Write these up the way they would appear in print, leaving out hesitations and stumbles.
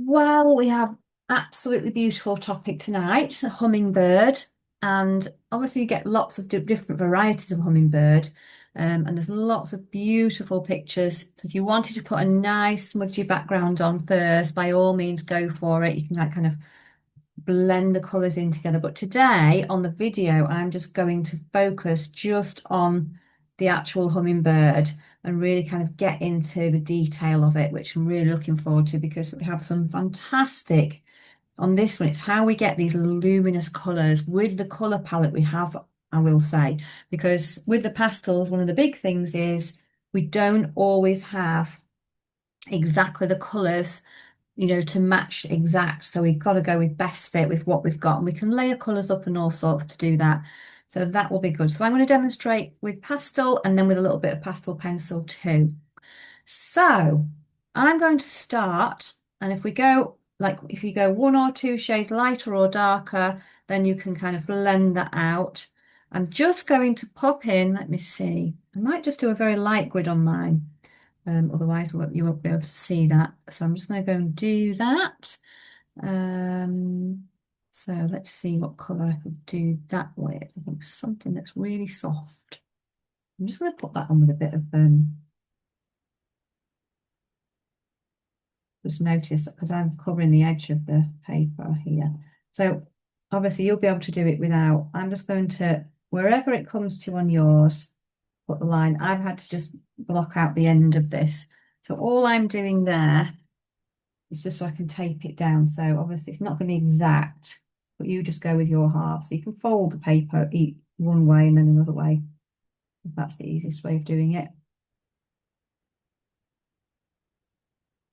Well, we have absolutely beautiful topic tonight, a hummingbird, and obviously you get lots of different varieties of hummingbird, and there's lots of beautiful pictures. So if you wanted to put a nice smudgy background on first, by all means go for it. You can like kind of blend the colours in together. But today on the video, I'm just going to focus just on the actual hummingbird and really kind of get into the detail of it, which I'm really looking forward to because we have some fantastic on this one. It's how we get these luminous colours with the colour palette we have, I will say, because with the pastels, one of the big things is we don't always have exactly the colours, to match exact. So we've got to go with best fit with what we've got. And we can layer colours up and all sorts to do that. So that will be good. So I'm going to demonstrate with pastel and then with a little bit of pastel pencil too. So I'm going to start, and if we go, like if you go one or two shades lighter or darker, then you can kind of blend that out. I'm just going to pop in, let me see, I might just do a very light grid on mine. Otherwise you won't be able to see that. So I'm just going to go and do that. So let's see what colour I could do that with. I think something that's really soft. I'm just going to put that on with a bit of just notice because I'm covering the edge of the paper here. So obviously you'll be able to do it without. I'm just going to, wherever it comes to on yours, put the line. I've had to just block out the end of this. So all I'm doing there is just so I can tape it down. So obviously it's not going to be exact, but you just go with your half. So you can fold the paper one way and then another way, if that's the easiest way of doing it.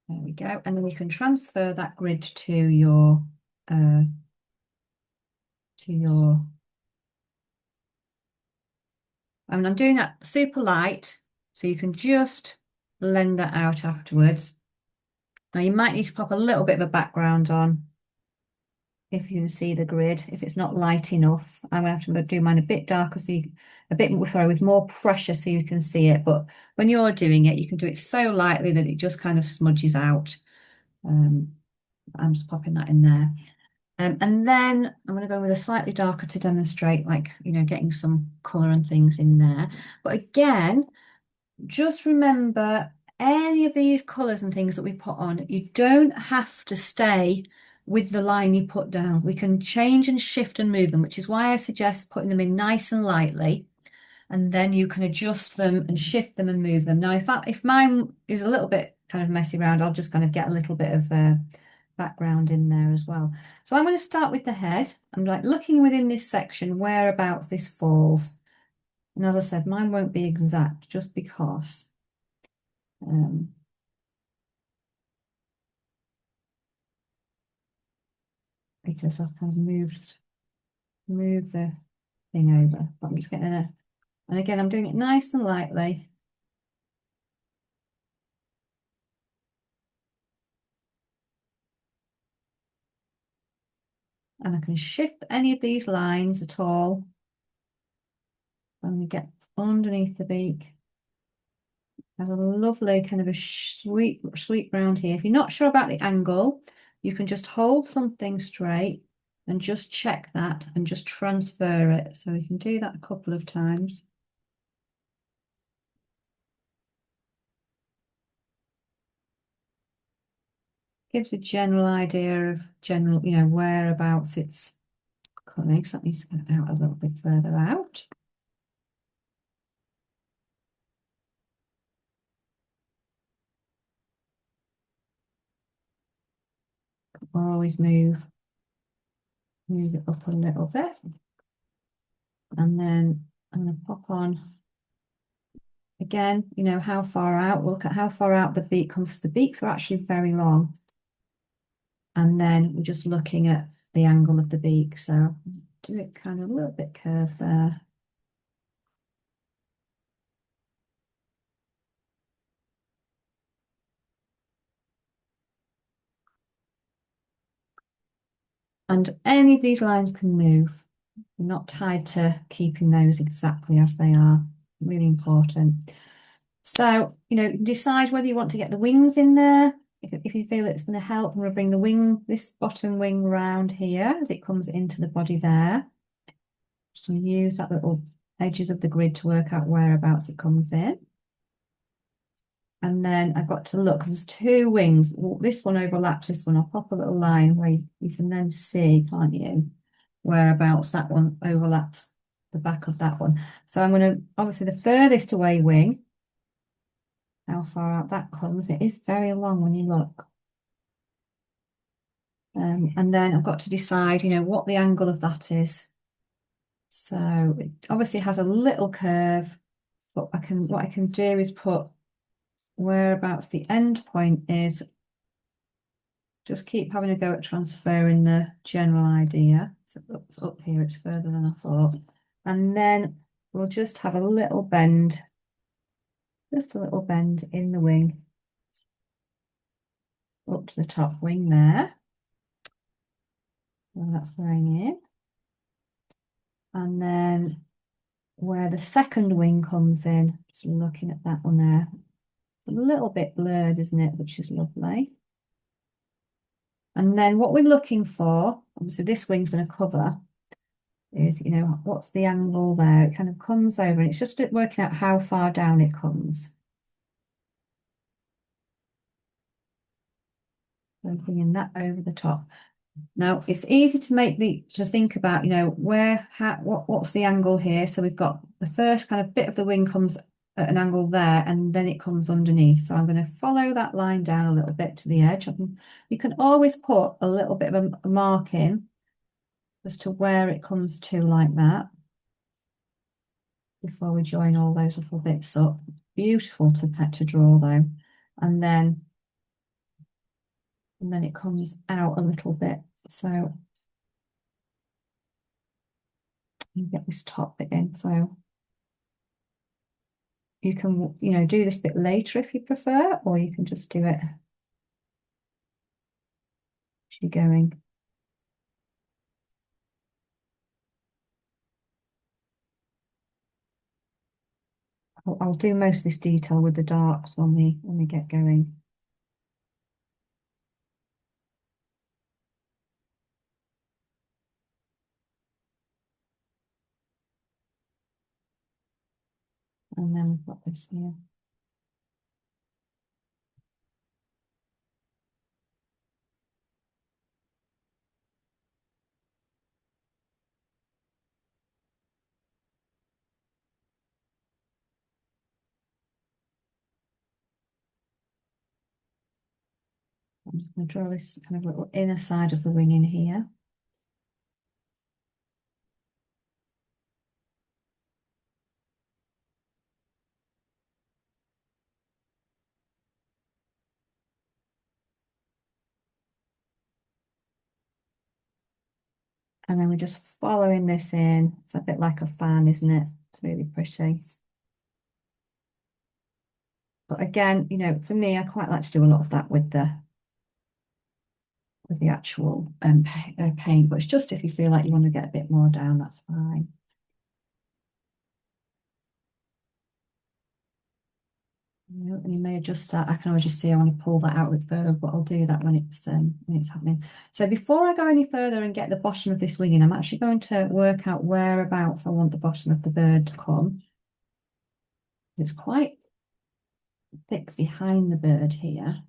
There we go. And then you can transfer that grid uh, to your, I mean, I'm doing that super light, so you can just blend that out afterwards. Now you might need to pop a little bit of a background on if you can see the grid. If it's not light enough, I'm gonna have to do mine a bit darker, so a bit more, sorry, with more pressure so you can see it. But when you're doing it, you can do it so lightly that it just kind of smudges out. I'm just popping that in there. And then I'm going to go with a slightly darker to demonstrate, like, getting some colour and things in there. But again, just remember any of these colours and things that we put on, you don't have to stay with the line you put down. We can change and shift and move them, which is why I suggest putting them in nice and lightly, and then you can adjust them and shift them and move them. Now, if mine is a little bit kind of messy around, I'll just kind of get a little bit of background in there as well. So I'm going to start with the head. I'm like looking within this section whereabouts this falls. And as I said, mine won't be exact just um, because I've kind of moved the thing over. But I'm just getting and again, I'm doing it nice and lightly. And I can shift any of these lines at all. And we get underneath the beak. Have a lovely kind of a sweet round here. If you're not sure about the angle, you can just hold something straight and just check that and just transfer it. So you can do that a couple of times. Gives a general idea of whereabouts it's coming. So that needs to go out a little bit further out. Always move it up a little bit. And then I'm going to pop on again, how far out. We'll look at how far out the beak comes. The beaks are actually very long. And then we're just looking at the angle of the beak. So do it kind of a little bit curved there. And any of these lines can move. You're not tied to keeping those exactly as they are. Really important. So, decide whether you want to get the wings in there. If if you feel it's going to help, I'm going to bring the wing, this bottom wing round here as it comes into the body there. Just going to use that little edges of the grid to work out whereabouts it comes in. And then I've got to look, because there's two wings. Well, this one overlaps this one. I'll pop a little line where you can then see, can't you, whereabouts that one overlaps the back of that one. So I'm going to, obviously the furthest away wing, how far out that comes, it is very long when you look. And then I've got to decide, you know, what the angle of that is. So it obviously has a little curve, but what I can do is put whereabouts the end point is. Just keep having a go at transferring the general idea. So it's up here, it's further than I thought. And then we'll just have a little bend, just a little bend in the wing, up to the top wing there. Well, that's going in. And then where the second wing comes in, just looking at that one there, a little bit blurred, isn't it? Which is lovely. And then what we're looking for, obviously this wing's going to cover, is, you know, what's the angle there? It kind of comes over and it's just working out how far down it comes. So bringing that over the top. Now it's easy to think about, you know, what's the angle here? So we've got the first kind of bit of the wing comes at an angle there and then it comes underneath. So I'm going to follow that line down a little bit to the edge. You can always put a little bit of a mark in as to where it comes to like that before we join all those little bits up. Beautiful to draw though. And then it comes out a little bit. So you get this top bit in. So you can, you know, do this bit later if you prefer, or you can just do it as you're going. I'll do most of this detail with the darks when we get going. And then we've got this here. I'm just going to draw this kind of little inner side of the wing in here. And then we're just following this in. It's a bit like a fan, isn't it? It's really pretty. But again, you know, for me, I quite like to do a lot of that with the actual paint. But it's just if you feel like you want to get a bit more down, that's fine. And you may adjust that. I can always just see I want to pull that out a bit further, but I'll do that when it's happening. So before I go any further and get the bottom of this wing in, I'm actually going to work out whereabouts I want the bottom of the bird to come. It's quite thick behind the bird here.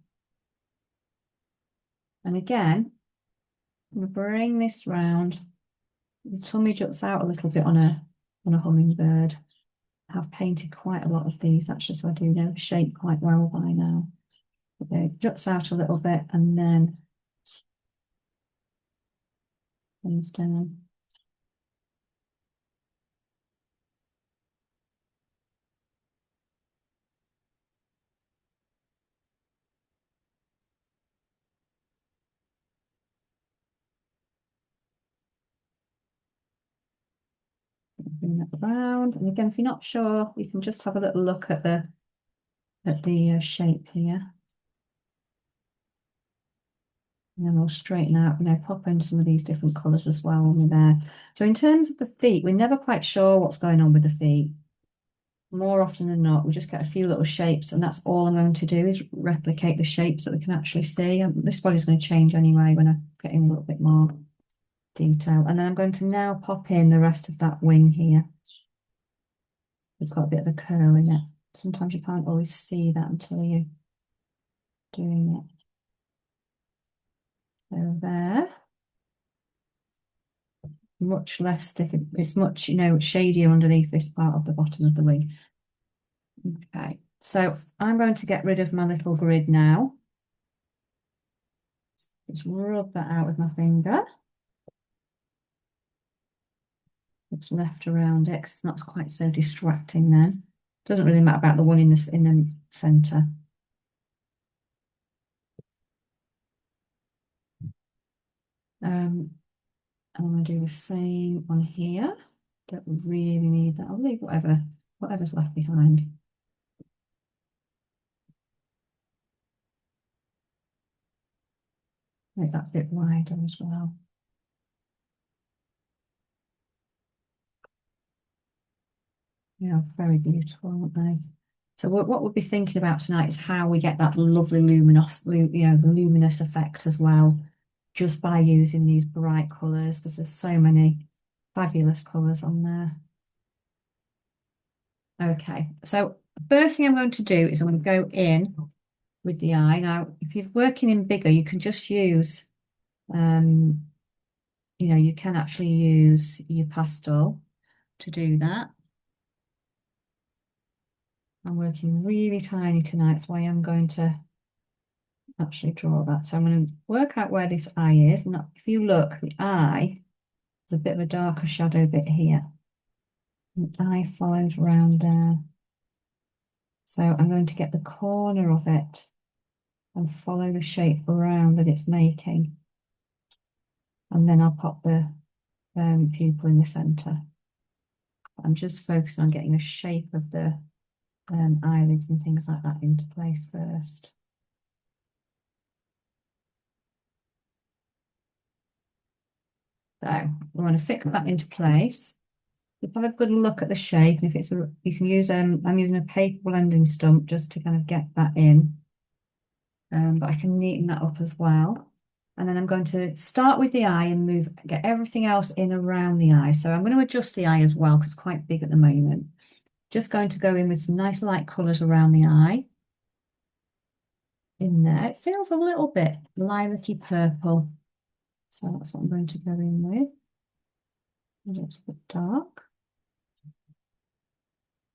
And again, I'm going to bring this round. The tummy juts out a little bit on a hummingbird. I've painted quite a lot of these actually, so I do know the shape quite well by now. Okay, it juts out a little bit and then comes down. Bring that around, and again, if you're not sure, you can just have a little look at the shape here. And then we'll straighten out, you know, pop in some of these different colours as well when we're there. So in terms of the feet, we're never quite sure what's going on with the feet. more often than not, we just get a few little shapes, and that's all I'm going to do is replicate the shapes that we can actually see. This body's going to change anyway when I get in a little bit more detail. And then I'm going to now pop in the rest of that wing here. It's got a bit of a curl in it. Sometimes you can't always see that until you're doing it. So there. Much less difficult. It's much, shadier underneath this part of the bottom of the wing. Okay, so I'm going to get rid of my little grid now. Just rub that out with my finger. What's left around it, 'cause it's not quite so distracting then. Doesn't really matter about the one in the centre. I'm going to do the same on here. Don't really need that. I'll leave whatever's left behind. Make that bit wider as well. Yeah, very beautiful, aren't they? So what we'll be thinking about tonight is how we get that lovely the luminous effect as well, just by using these bright colours, because there's so many fabulous colours on there. Okay, so first thing I'm going to do is I'm going to go in with the eye. Now, if you're working in bigger, you can just use, you can actually use your pastel to do that. I'm working really tiny tonight, that's why I'm going to actually draw that. So I'm going to work out where this eye is. And if you look, the eye, there's a bit of a darker shadow bit here. The eye follows around there. So I'm going to get the corner of it and follow the shape around that it's making. And then I'll pop the pupil in the centre. I'm just focusing on getting the shape of the eyelids and things like that into place first. So we want to fix that into place. Just have a good look at the shape, and if it's you can use I'm using a paper blending stump just to kind of get that in. But I can neaten that up as well. And then I'm going to start with the eye and get everything else in around the eye. So I'm going to adjust the eye as well because it's quite big at the moment. Just going to go in with some nice light colours around the eye. In there, it feels a little bit lilac-y purple. So that's what I'm going to go in with. And it's a bit dark.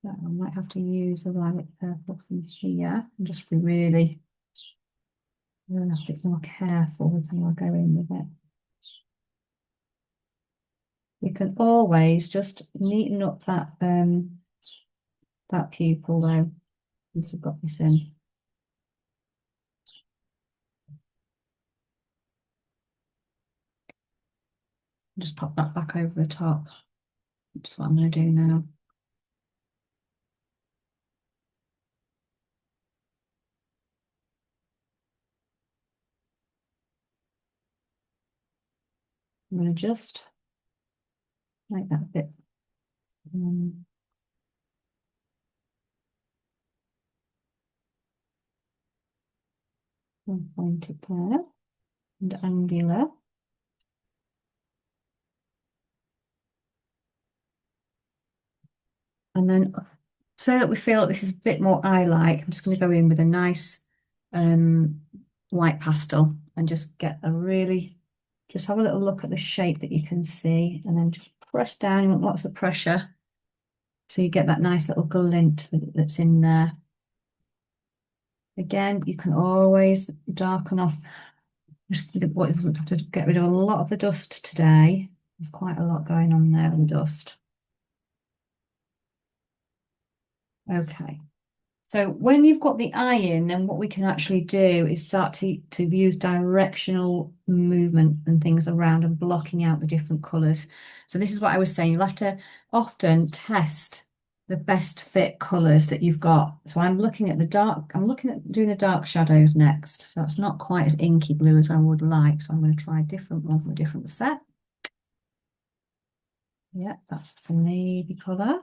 So I might have to use the lilac purple from here and just be really a bit more careful with how I go in with it. You can always just neaten up that pupil though, once we've got this in. Just pop that back over the top. That's what I'm going to do now. I'm going to just make that a bit pointed there and angular. And then so that we feel that this is a bit more eye-like, I'm just going to go in with a nice white pastel and just just have a little look at the shape that you can see, and then just press down. You want lots of pressure so you get that nice little glint that's in there. Again, you can always darken off. Just have to get rid of a lot of the dust today. There's quite a lot going on there with dust. Okay. So when you've got the eye in, then what we can actually do is start to use directional movement and things around and blocking out the different colours. So this is what I was saying. You'll have to often test the best fit colours that you've got. So I'm looking at doing the dark shadows next. So it's not quite as inky blue as I would like. So I'm going to try a different one from a different set. Yeah, that's the navy colour.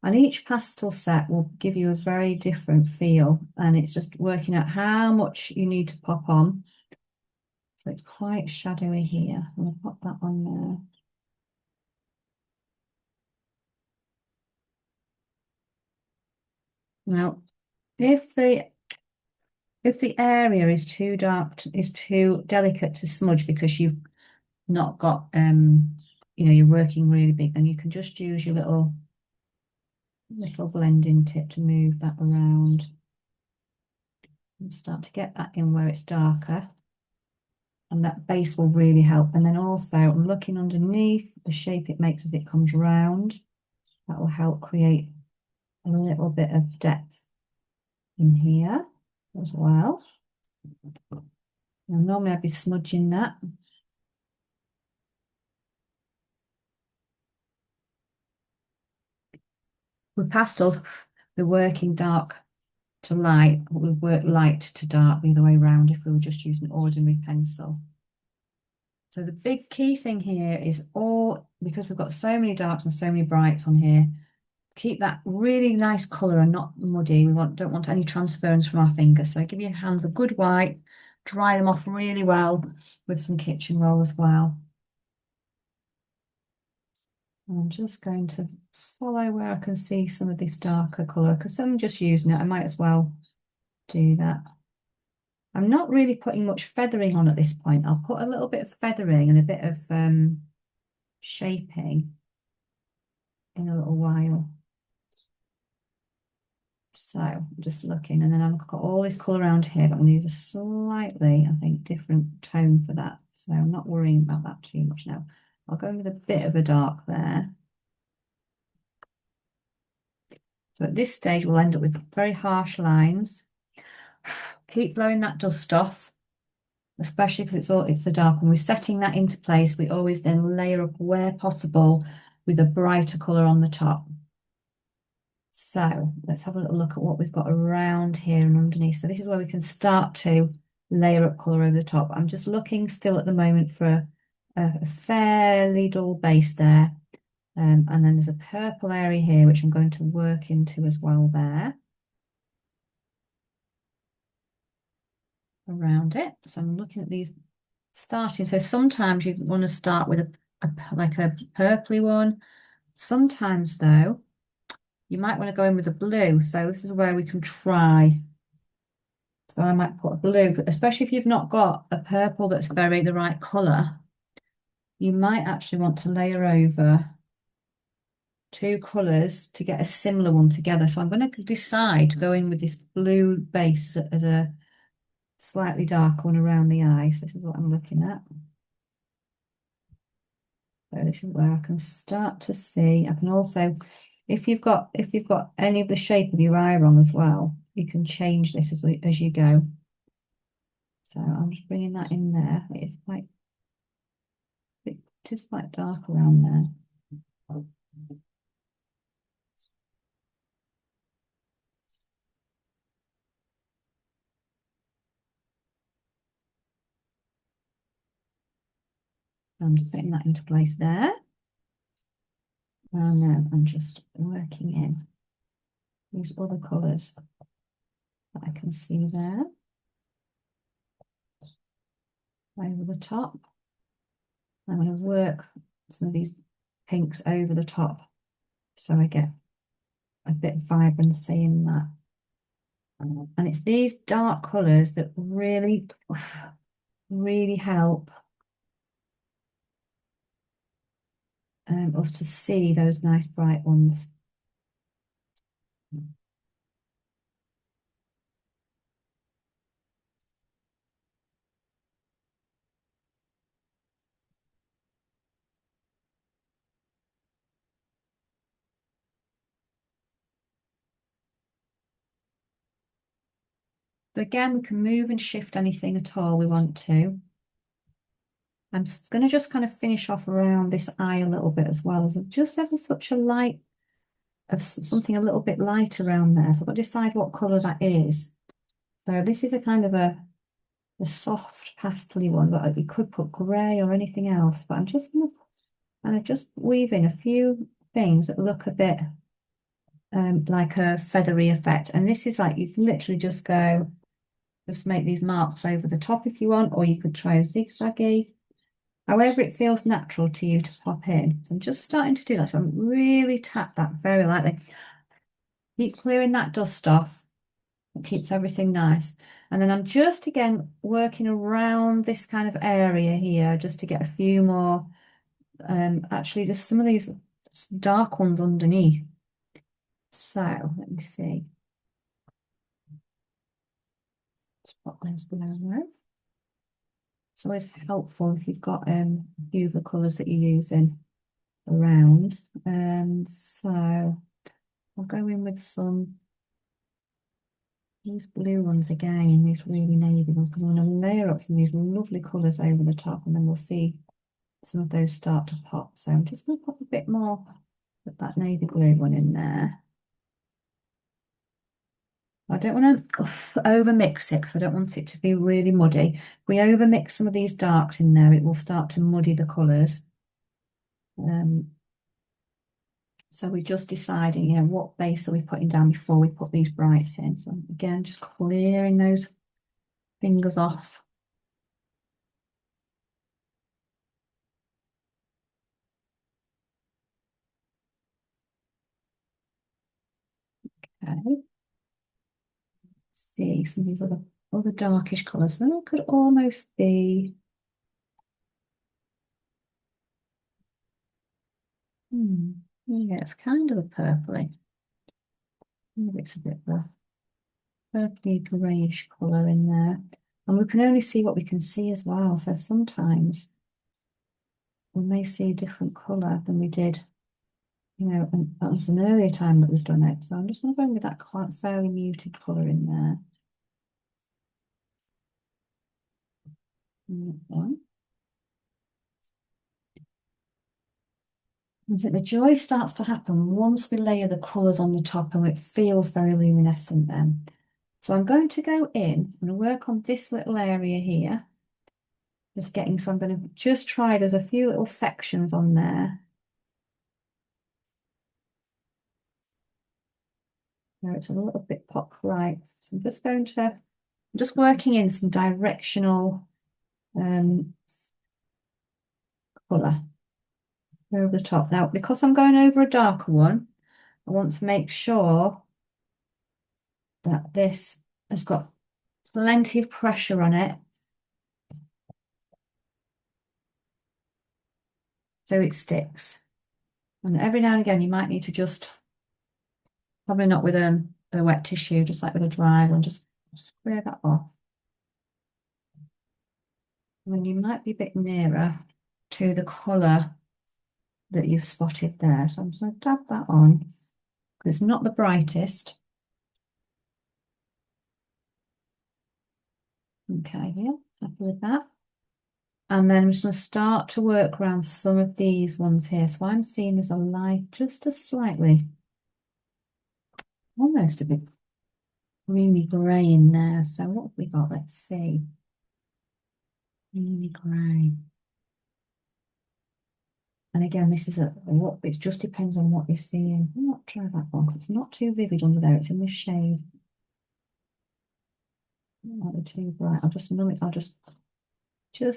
And each pastel set will give you a very different feel, and it's just working out how much you need to pop on. So it's quite shadowy here. I'm going to pop that on there. Now, if the area is too dark, is too delicate to smudge because you've not got you're working really big, then you can just use your little blending tip to move that around and start to get that in where it's darker. And that base will really help. And then also I'm looking underneath the shape it makes as it comes round. That will help create a little bit of depth in here as well. Now, normally I'd be smudging that. With pastels, we're working dark to light, but we work light to dark the other way around if we were just using an ordinary pencil. So the big key thing here is because we've got so many darks and so many brights on here, keep that really nice colour and not muddy. We don't want any transference from our fingers. So give your hands a good wipe, dry them off really well with some kitchen roll as well. And I'm just going to follow where I can see some of this darker colour, because I'm just using it. I might as well do that. I'm not really putting much feathering on at this point. I'll put a little bit of feathering and a bit of shaping in a little while. So I'm just looking, and then I've got all this colour around here, but I'm going to use a slightly, I think, different tone for that. So I'm not worrying about that too much now. I'll go in with a bit of a dark there. So at this stage, we'll end up with very harsh lines. Keep blowing that dust off, especially because it's the dark. When we're setting that into place, we always then layer up where possible with a brighter colour on the top. So let's have a little look at what we've got around here and underneath. So this is where we can start to layer up colour over the top. I'm just looking still at the moment for a fairly dull base there. And then there's a purple area here, which I'm going to work into as well there. Around it. So I'm looking at these starting. So sometimes you want to start with like a purpley one. Sometimes though, you might want to go in with a blue. So this is where we can try. So I might put a blue, especially if you've not got a purple that's the right colour. You might actually want to layer over two colours to get a similar one together. So I'm going to decide to go in with this blue base as a slightly darker one around the eye. So this is what I'm looking at. So this is where I can start to see. I can also, if you've got any of the shape of your eye wrong as well, you can change this as you go. So I'm just bringing that in there. It is quite dark around there. I'm just putting that into place there. And then I'm just working in these other colours that I can see there over the top. I'm going to work some of these pinks over the top so I get a bit of vibrancy in that. And it's these dark colours that really, really help us to see those nice bright ones. But again, we can move and shift anything at all we want to. I'm going to just kind of finish off around this eye a little bit as well. So just having such a light of something a little bit light around there. So I've got to decide what colour that is. So this is a kind of a soft pastel one, but we could put grey or anything else. But I'm just going to kind of just weave in a few things that look a bit like a feathery effect. And this is like, you can literally just make these marks over the top if you want, or you could try a zigzaggy, however it feels natural to you to pop in. So I'm just starting to do that. So I'm really tap that very lightly. Keep clearing that dust off. It keeps everything nice. And then I'm just again working around this kind of area here just to get a few more. Actually, there's some of these dark ones underneath. So let me see. Just pop those there. It's always helpful if you've got a few of the colours that you're using around. And so I'll go in with some these blue ones again, these really navy ones, because I'm going to layer up some of these lovely colours over the top, and then we'll see some of those start to pop. So I'm just going to pop a bit more of that navy blue one in there. I don't want to over mix it because I don't want it to be really muddy. If we over mix some of these darks in there, it will start to muddy the colours. So we're just deciding, what base are we putting down before we put these brights in. So again, just clearing those fingers off. Okay. Let's see some of these other darkish colours. Then it could almost be. Yeah, it's kind of a purpley. Maybe it's a bit of a purpley greyish colour in there. And we can only see what we can see as well. So sometimes we may see a different colour than we did, and that was an earlier time that we've done it. So I'm just going to go in with that quite fairly muted colour in there. And that one. I think the joy starts to happen once we layer the colours on the top and it feels very luminescent then. So I'm going to go in and work on this little area here. So I'm going to just try, there's a few little sections on there. Where it's a little bit pop right. So I'm just working in some directional colour over the top. Now, because I'm going over a darker one, I want to make sure that this has got plenty of pressure on it. So it sticks. And every now and again, you might need to probably not with a wet tissue, just like with a dry one, just clear that off. And then you might be a bit nearer to the colour that you've spotted there. So I'm just going to dab that on, because it's not the brightest. Okay, yeah, happy with that. And then I'm just going to start to work around some of these ones here. So I'm seeing there's a light, just a slightly, almost a bit greeny grey in there. So what have we got? Let's see. Greeny grey. And again, this is it just depends on what you're seeing. I'll not try that one because it's not too vivid under there. It's in this shade. Not too bright. I'll just numb it. I'll just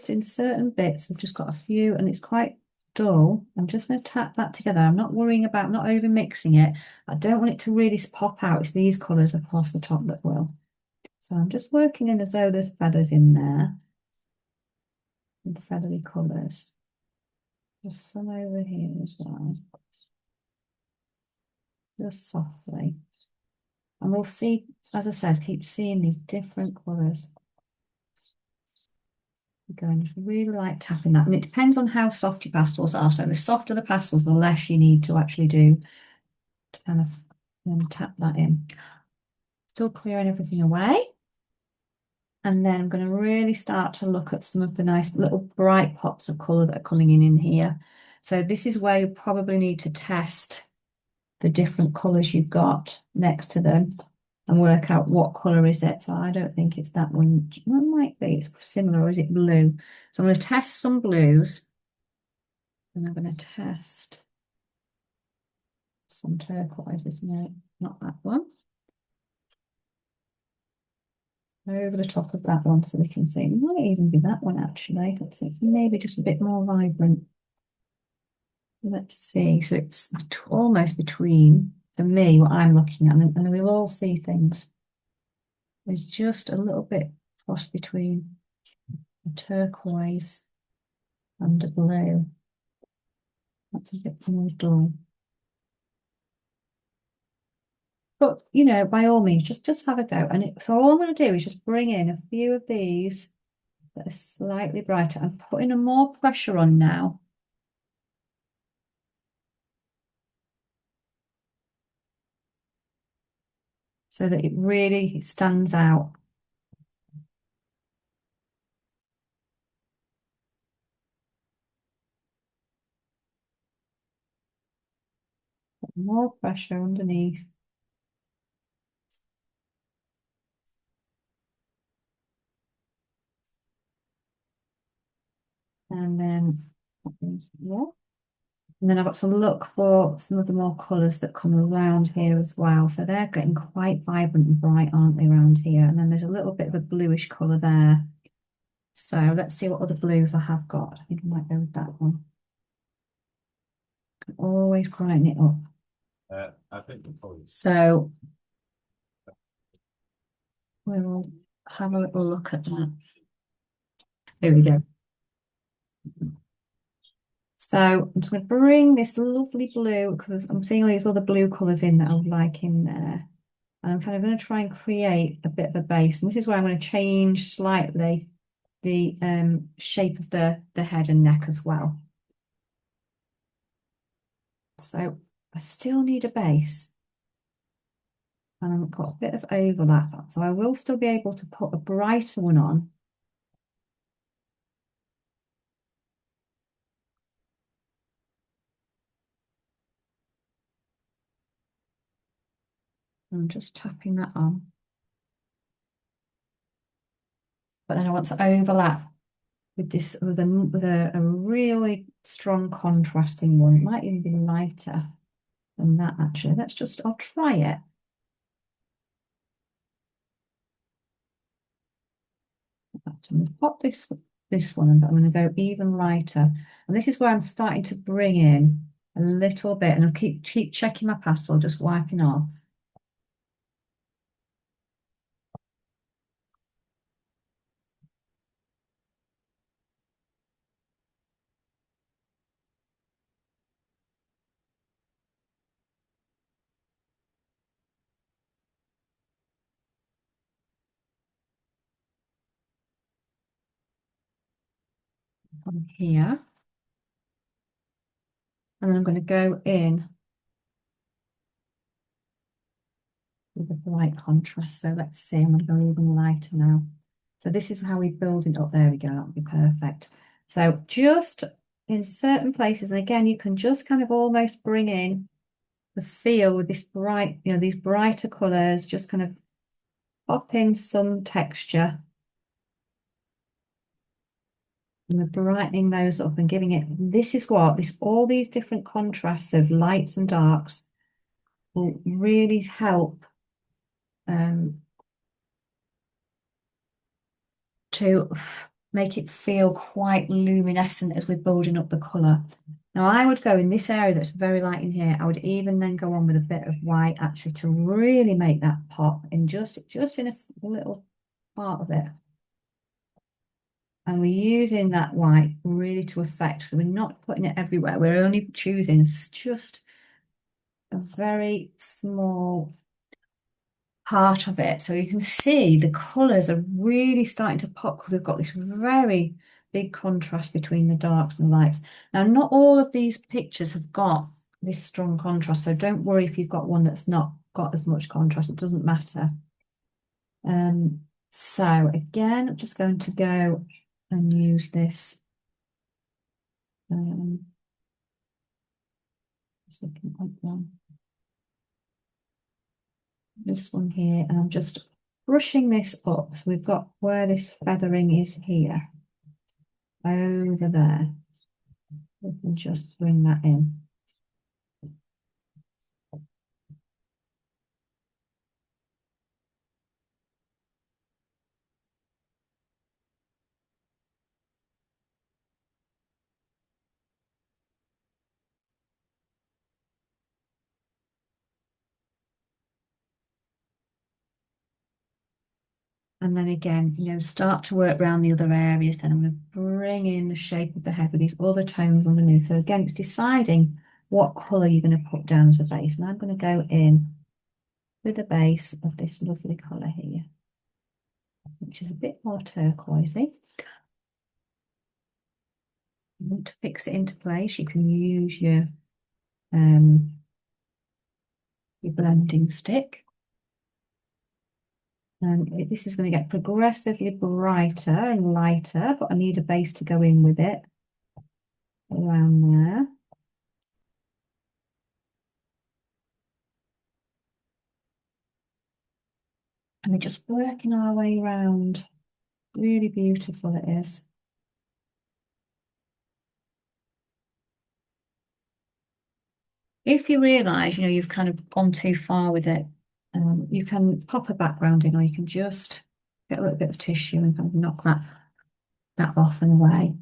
in certain bits, we've just got a few and it's quite dull. I'm just going to tap that together. I'm not worrying about not over mixing it. I don't want it to really pop out. It's these colours across the top that will. So I'm just working in as though there's feathers in there. And feathery colours. There's some over here as well. Just softly. And we'll see, as I said, keep seeing these different colours. Going just really like tapping that. And it depends on how soft your pastels are. So the softer the pastels, the less you need to actually do to kind of tap that in. Still clearing everything away. And then I'm going to really start to look at some of the nice little bright pops of colour that are coming in here. So this is where you probably need to test the different colours you've got next to them and work out what colour is it. So I don't think it's that one. It might be, it's similar, or is it blue? So I'm going to test some blues and I'm going to test some turquoise, isn't it? not that one. Over the top of that one so we can see. It might even be that one actually. Let's see, maybe just a bit more vibrant. Let's see. So it's almost between, for me, what I'm looking at, and we'll all see things. There's just a little bit cross between a turquoise and a blue. That's a bit more dull. But, you know, by all means, just have a go. And so all I'm going to do is just bring in a few of these that are slightly brighter. I'm putting a more pressure on now. So that it really stands out. More pressure underneath. And then, yeah. And then I've got to look for some of the more colours that come around here as well. So they're getting quite vibrant and bright, aren't they, around here? And then there's a little bit of a bluish colour there. So let's see what other blues I have got. I think I might go with that one. Can always brighten it up. I think so we'll have a little look at that. There we go. So I'm just going to bring this lovely blue because I'm seeing all these other blue colours in that I would like in there. And I'm kind of going to try and create a bit of a base. And this is where I'm going to change slightly the shape of the head and neck as well. So I still need a base. And I've got a bit of overlap. So I will still be able to put a brighter one on. I'm just tapping that on. But then I want to overlap with this with a really strong contrasting one. It might even be lighter than that actually. I'll try it. I'm going to pop this one, but I'm going to go even lighter. And this is where I'm starting to bring in a little bit, and I'll keep checking my pastel, just wiping off. On here. And then I'm going to go in with a bright contrast. So let's see, I'm going to go even lighter now. So this is how we build it up. There we go, that'll be perfect. So just in certain places, again, you can just kind of almost bring in the feel with this bright, you know, these brighter colours, just kind of pop in some texture. And we're brightening those up and giving it, this is what, all these different contrasts of lights and darks will really help to make it feel quite luminescent as we're building up the colour. Now I would go in this area that's very light in here. I would even then go on with a bit of white actually to really make that pop in just in a little part of it. And we're using that white really to affect, so we're not putting it everywhere. We're only choosing just a very small part of it. So you can see the colours are really starting to pop because we've got this very big contrast between the darks and the lights. Now, not all of these pictures have got this strong contrast, so don't worry if you've got one that's not got as much contrast, it doesn't matter. So again, I'm just going to go and use this. This one here, and I'm just brushing this up. So we've got where this feathering is here, over there. We can just bring that in. And then again, start to work around the other areas. Then I'm going to bring in the shape of the head with these other tones underneath. So again, it's deciding what colour you're going to put down as a base. And I'm going to go in with the base of this lovely colour here, which is a bit more turquoisey. You want to fix it into place, you can use your blending stick. And this is going to get progressively brighter and lighter, but I need a base to go in with it around there. And we're just working our way around. Really beautiful it is. If you realise, you've kind of gone too far with it, you can pop a background in, or you can just get a little bit of tissue and kind of knock that off and away.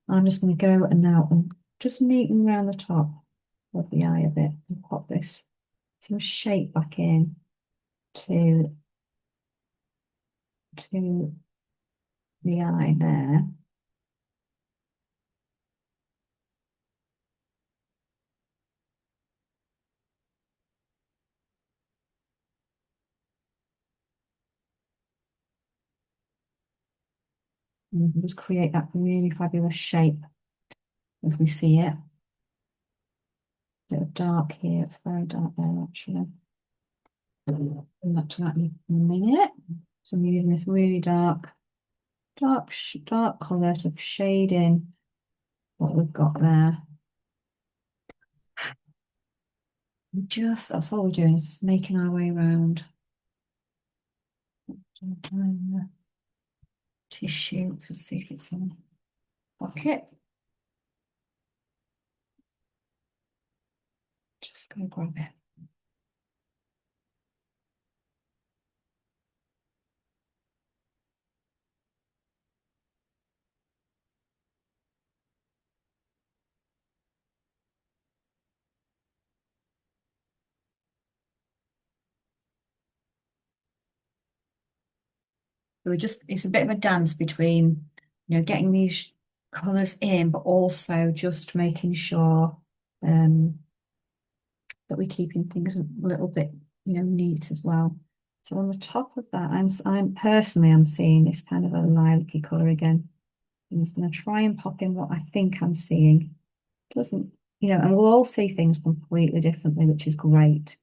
I'm just going to go and now and just neaten around the top of the eye a bit and pop this some shape back in to the eye there. And we can just create that really fabulous shape as we see it. A bit of dark here, it's very dark there actually. Come back to that in a minute. So I'm using this really dark colour to shade in what we've got there. That's all we're doing, is just making our way around. Tissue to see if it's on pocket. Just go grab it. So it's a bit of a dance between, getting these colours in, but also just making sure that we're keeping things a little bit, neat as well. So on the top of that, I'm personally, I'm seeing this kind of a lilac-y colour again. I'm just going to try and pop in what I think I'm seeing. Doesn't, and we'll all see things completely differently, which is great.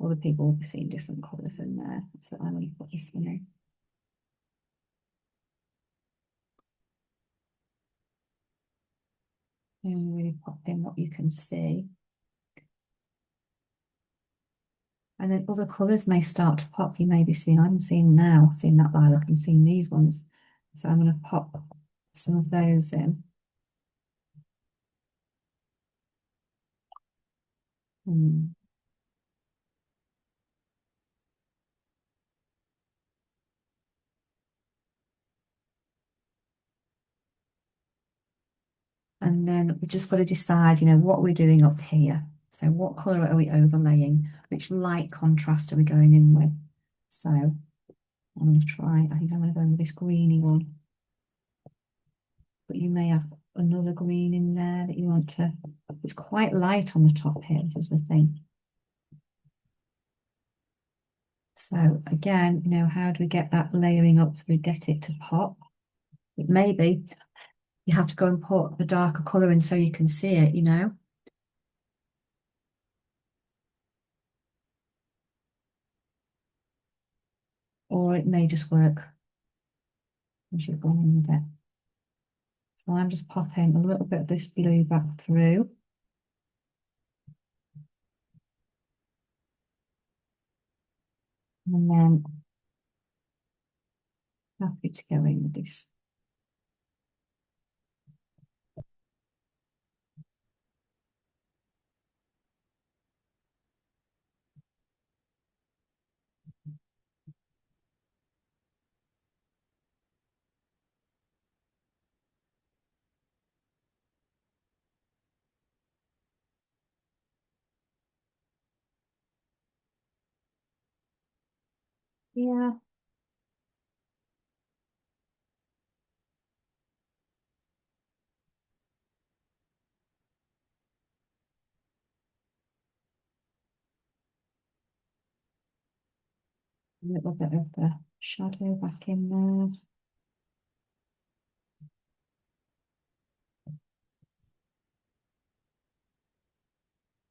Other people will be seeing different colours in there. So I'm going to put this one in. And really pop in what you can see. And then other colours may start to pop. You may be seeing, I'm seeing that lilac, I'm seeing these ones. So I'm going to pop some of those in. And then we've just got to decide, what we're doing up here. So what colour are we overlaying? Which light contrast are we going in with? So I'm going to try, I think I'm going to go with this greeny one. But you may have another green in there that you want to, it's quite light on the top here, which is the thing. So again, how do we get that layering up so we get it to pop? It may be you have to go and put a darker colour in so you can see it, Or it may just work as you've gone in with it. So I'm just popping a little bit of this blue back through. And then happy to go in with this. Yeah, A little bit of the shadow back in there.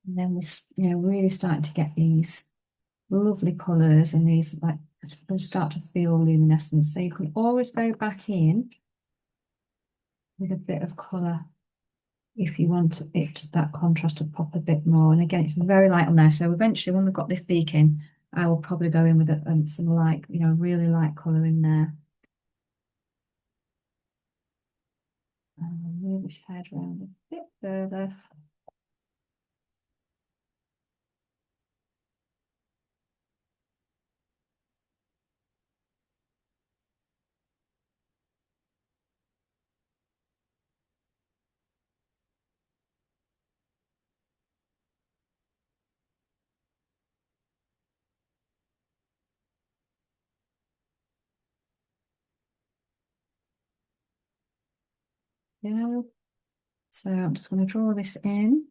And then we're really starting to get these lovely colours and these like they start to feel luminescent. So you can always go back in with a bit of colour if you want that contrast to pop a bit more. And again, it's very light on there. So eventually, when we've got this beak in, I will probably go in with some light, really light colour in there. And move his head around a bit further. Yeah. So I'm just going to draw this in.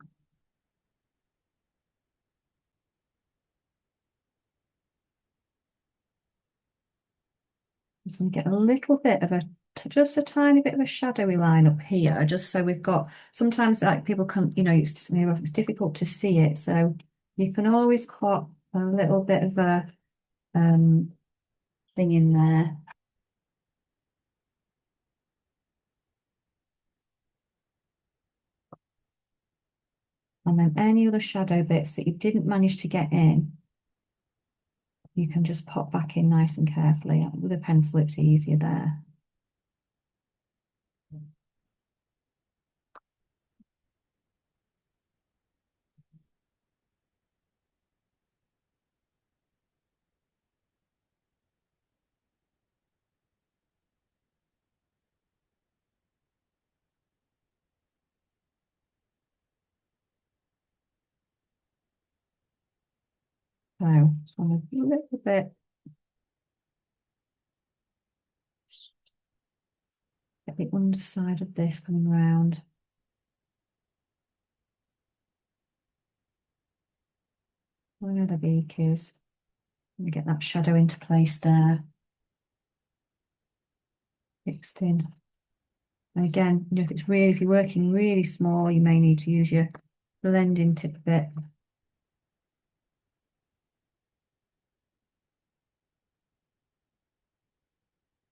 Just going to get a little bit of just a tiny bit of a shadowy line up here, just so we've got, sometimes like people can, it's difficult to see it. So you can always put a little bit of a thing in there. And then any other shadow bits that you didn't manage to get in, you can just pop back in nice and carefully. With a pencil, it's easier there. So just want a little bit, get the underside of this coming round. Where the beak is. Let me get that shadow into place there. Fixed in. And again, if you're working really small, you may need to use your blending tip a bit.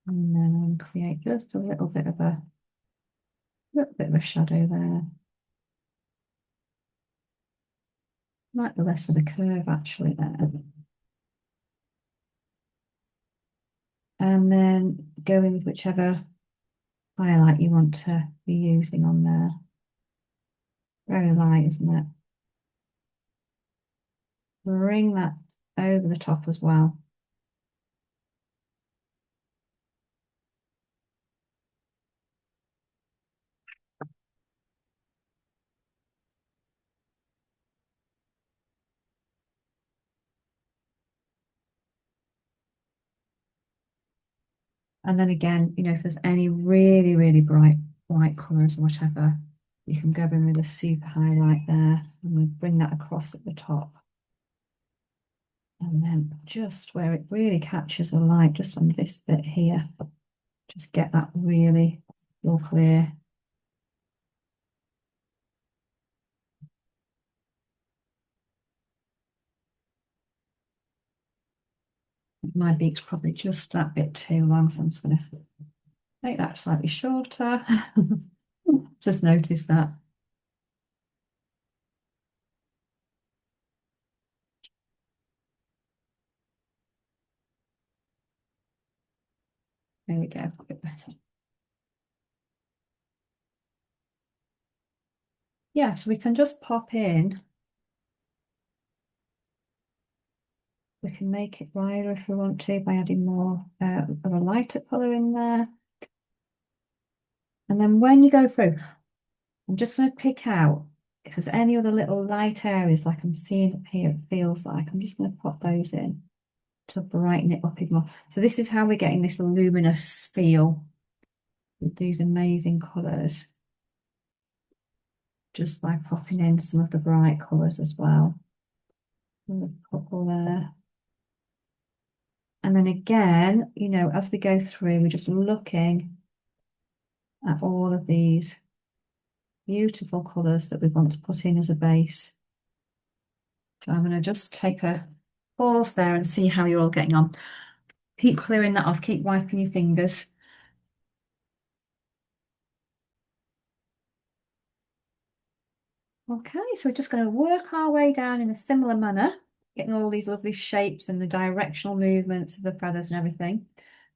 And then create just a little bit of a shadow there. Like the rest of the curve actually there. And then go in with whichever highlight you want to be using on there. Very light, isn't it? Bring that over the top as well. And then again, if there's any really, really bright white colours or whatever, you can go in with a super highlight there and we bring that across at the top. And then just where it really catches the light, just on this bit here, just get that really real clear. My beak's probably just that bit too long, so I'm just going to make that slightly shorter. Just notice that. There we go, a bit better. Yeah, so we can just pop in. We can make it wider if we want to by adding more of a lighter colour in there. And then when you go through, I'm just going to pick out if there's any other little light areas like I'm seeing up here, it feels like. I'm just going to pop those in to brighten it up even more. So this is how we're getting this luminous feel with these amazing colours. Just by popping in some of the bright colours as well. And the purple there. And then again, you know, as we go through, we're just looking at all of these beautiful colours that we want to put in as a base. So I'm going to just take a pause there and see how you're all getting on. Keep clearing that off, keep wiping your fingers. Okay, so we're just going to work our way down in a similar manner, getting all these lovely shapes and the directional movements of the feathers and everything.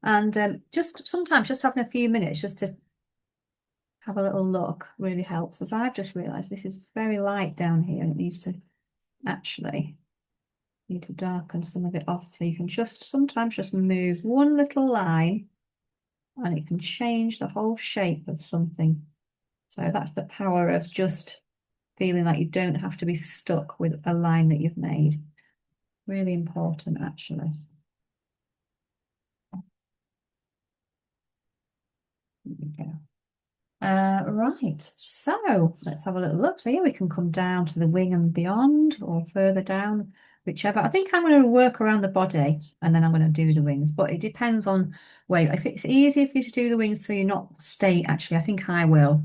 And just sometimes just having a few minutes just to have a little look really helps, as I've just realised this is very light down here and it needs to actually need to darken some of it off. So you can just sometimes just move one little line and it can change the whole shape of something. So that's the power of just feeling like you don't have to be stuck with a line that you've made. Really important, actually. There we go. Right, so let's have a little look. So here we can come down to the wing and beyond, or further down, whichever. I think I'm going to work around the body and then I'm going to do the wings, but it depends on where. If it's easier for you to do the wings so you're not stay, actually, I think I will.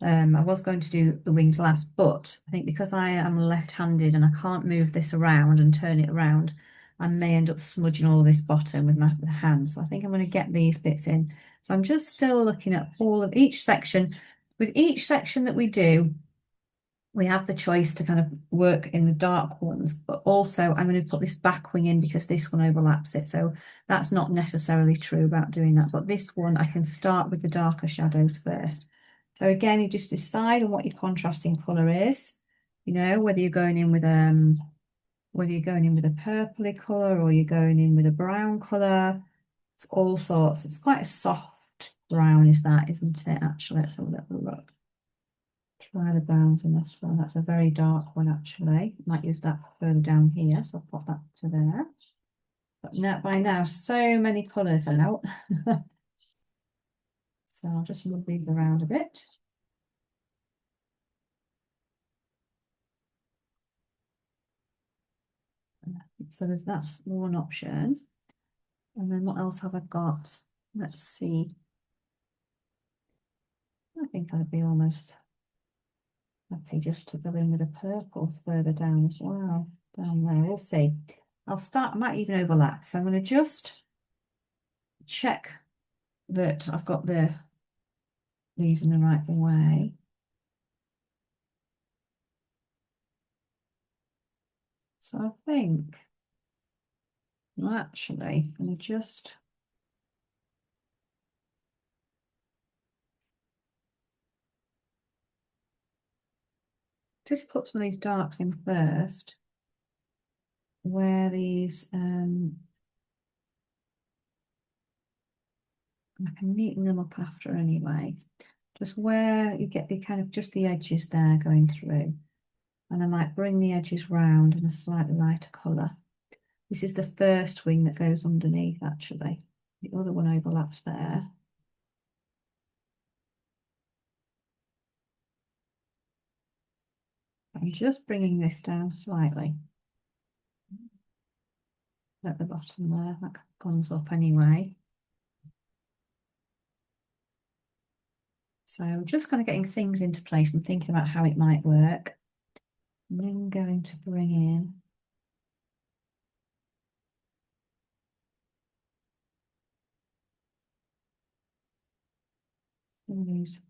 I was going to do the wings last, but I think because I am left-handed and I can't move this around and turn it around, I may end up smudging all this bottom with my hand. So I think I'm going to get these bits in. So I'm just still looking at all of each section. With each section that we do, we have the choice to kind of work in the dark ones, but also I'm going to put this back wing in because this one overlaps it. So that's not necessarily true about doing that, but this one I can start with the darker shadows first. So again, you just decide on what your contrasting colour is, you know, whether you're going in with a purpley colour or you're going in with a brown colour. It's all sorts. It's quite a soft brown, is that, isn't it? Actually, let's have a little look. Try the browns in this one. That's a very dark one, actually. Might use that further down here, so I'll pop that to there. But now, by now, so many colours out. So I'll just move these around a bit. So that's one option. And then what else have I got? Let's see. I think I'd be almost happy just to go in with the purples further down as well. Down there, we'll see. I'll start, I might even overlap. So I'm going to just check that I've got these in the right way. So I think I'm actually going to just put some of these darks in first, where these I can neaten them up after anyway. Just where you get the kind of just the edges there going through. And I might bring the edges round in a slightly lighter colour. This is the first wing that goes underneath, actually. The other one overlaps there. I'm just bringing this down slightly at the bottom there. That comes up anyway. So just kind of getting things into place and thinking about how it might work. And then going to bring in some of these.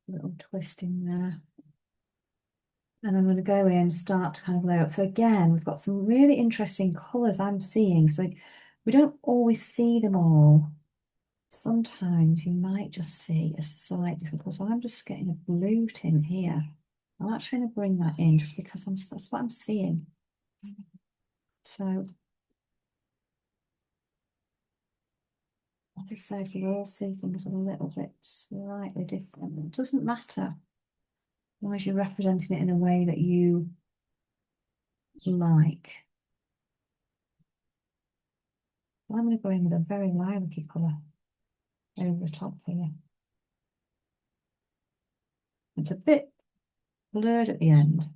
Little twist in there. And I'm going to go in, start to kind of layer up. So again, we've got some really interesting colours I'm seeing. So we don't always see them all. Sometimes you might just see a slight different colour. So I'm just getting a blue tint here. I'm actually going to bring that in just because that's what I'm seeing. So, as I say, if you all see things a little bit slightly different, it doesn't matter, as long as you're representing it in a way that you like. So I'm going to go in with a very lilac colour over the top here. It's a bit blurred at the end.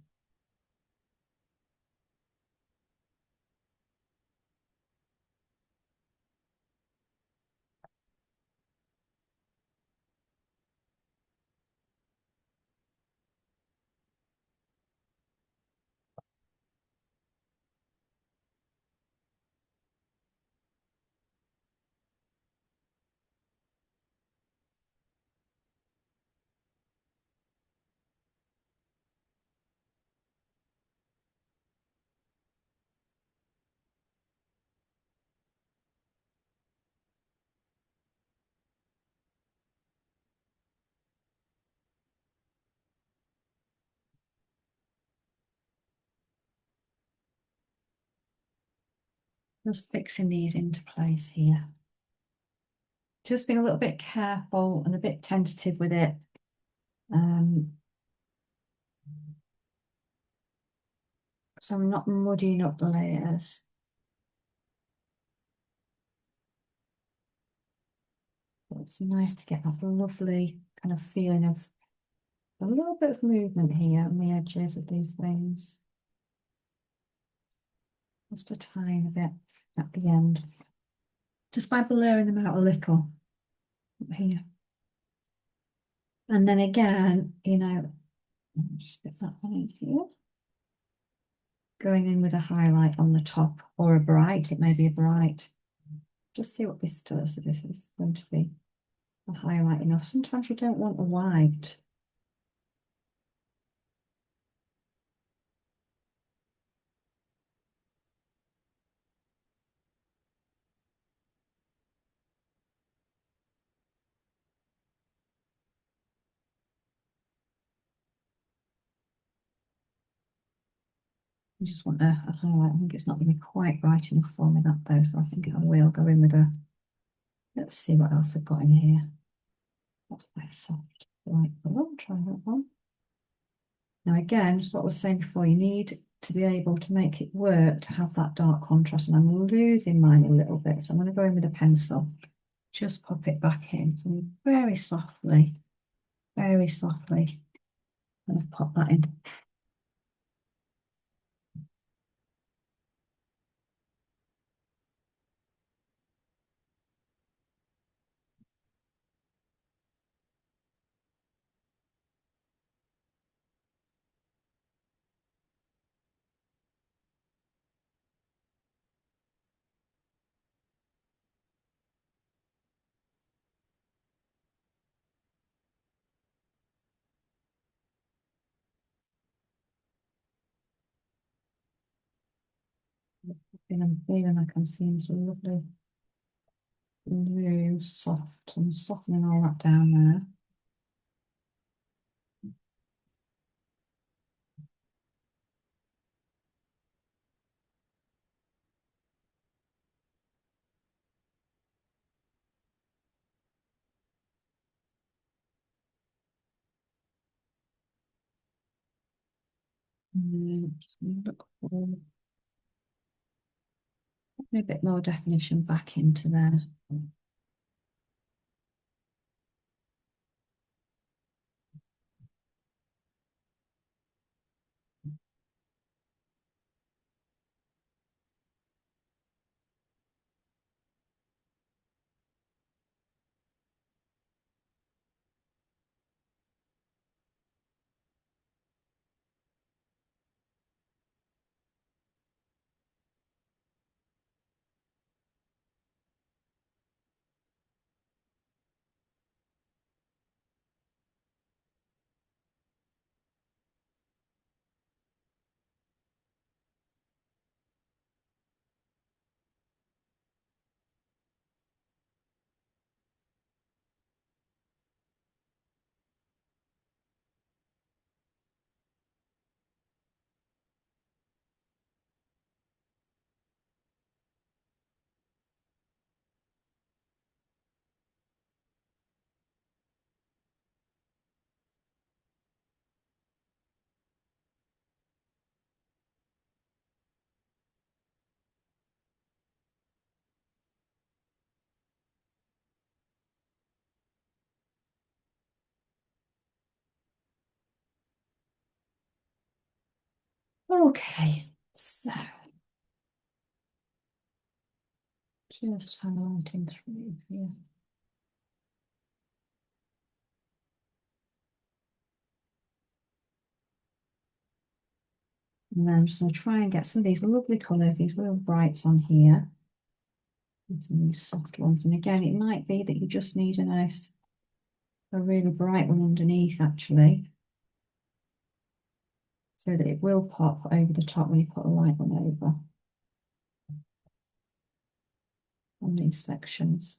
Just fixing these into place here. Just being a little bit careful and a bit tentative with it. So I'm not muddying up the layers. But it's nice to get that lovely kind of feeling of a little bit of movement here on the edges of these things. Just a tiny bit at the end. Just by blurring them out a little up here. And then again, you know, just get that one in here. Going in with a highlight on the top or a bright, it may be a bright. Just see what this does. So this is going to be a highlight enough. Sometimes you don't want a white. I just want a highlight. I think it's not going to be quite bright enough for me, that though. So I think I will go in with a, let's see what else we've got in here. That's quite soft. Right, I'll try that one. Now again, just what I was saying before, you need to be able to make it work to have that dark contrast, and I'm losing mine a little bit. So I'm going to go in with a pencil, just pop it back in. So very softly, kind of pop that in. And I'm feeling like I'm seeing some lovely blue soft and softening all that down there. Just look for a bit more definition back into there. Okay, so just highlighting through here. And then I'm just going to try and get some of these lovely colours, these real brights on here. And some of these soft ones. And again, it might be that you just need a really bright one underneath actually, so that it will pop over the top when you put a light one over on these sections.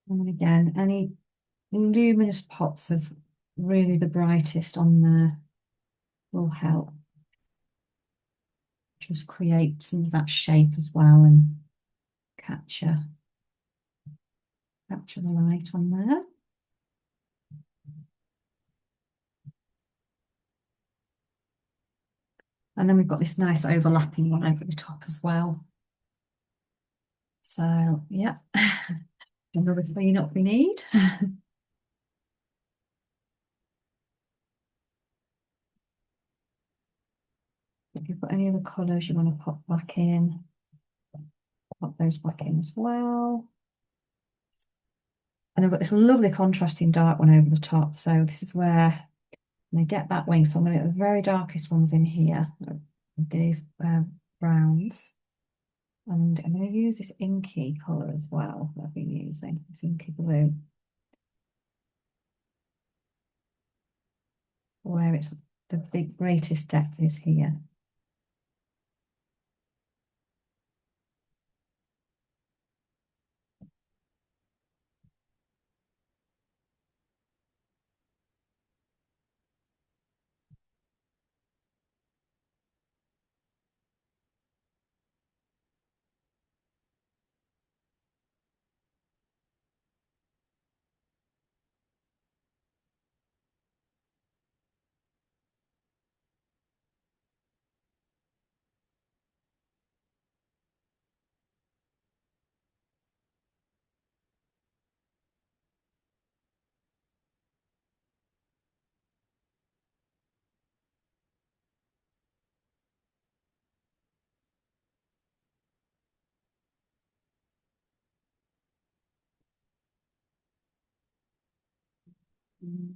And again, any luminous pops of really the brightest on there will help just create some of that shape as well and capture the light on there. And then we've got this nice overlapping one over the top as well. So yeah, another clean up we need. If you've got any other colours you want to pop back in, pop those back in as well. And I've got this lovely contrasting dark one over the top. So this is where I'm going to get that wing. So I'm going to get the very darkest ones in here, these browns. And I'm going to use this inky colour as well that I've been using, this inky blue, where it's the big greatest depth is here.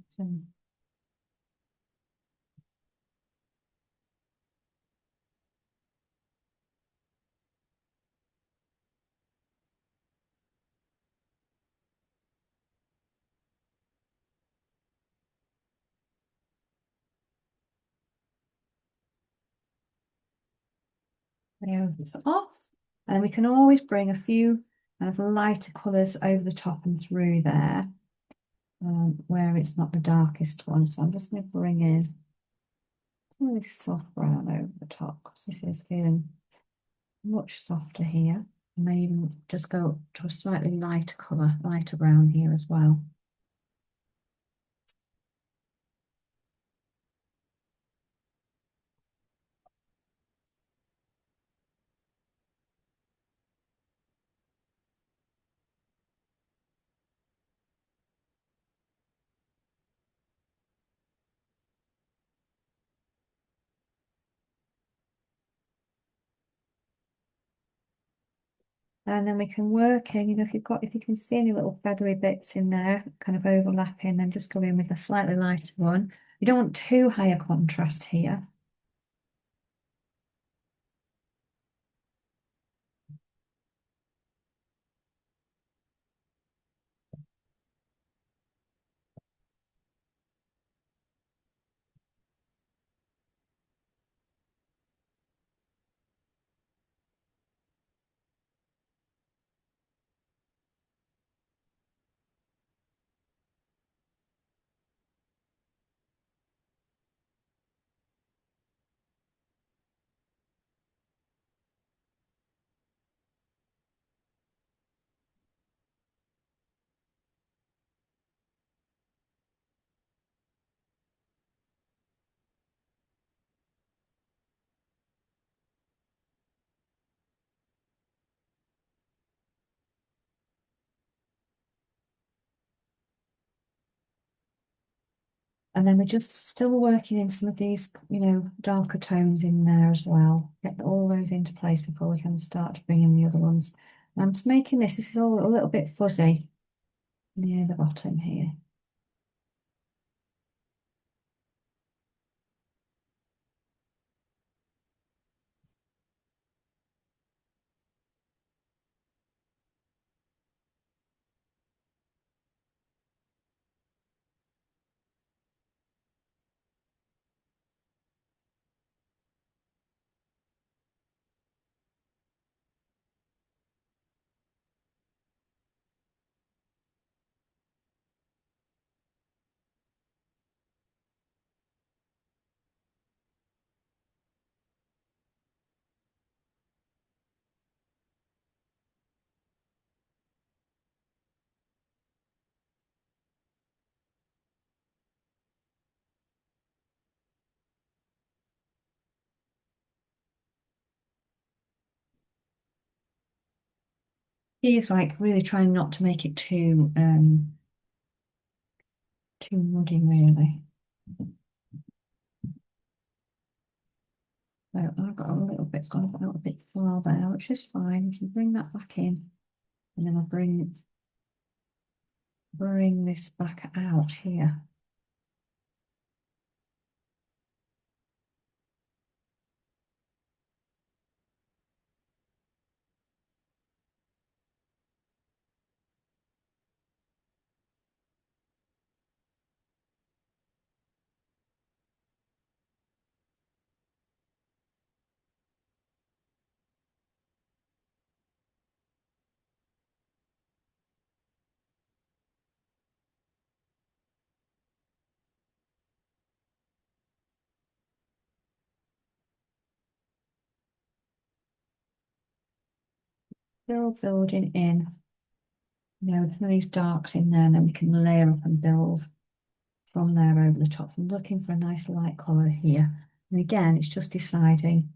So there it's off. And we can always bring a few kind of lighter colours over the top and through there, where it's not the darkest one. So I'm just going to bring in a really soft brown over the top because this is feeling much softer here. Maybe just go to a slightly lighter colour, lighter brown here as well. And then we can work in, if you can see any little feathery bits in there, kind of overlapping, then just go in with a slightly lighter one. You don't want too high a contrast here. And then we're just still working in some of these, darker tones in there as well. Get all those into place before we can start to bring in the other ones. I'm just making this is all a little bit fuzzy near the bottom here. He's like really trying not to make it too muddy really. So I've got a little bit, it's gone a little bit far there, which is fine. We can bring that back in, and then I'll bring this back out here. They're all building in, some of these darks in there, and then we can layer up and build from there over the top. So I'm looking for a nice light colour here. And again, it's just deciding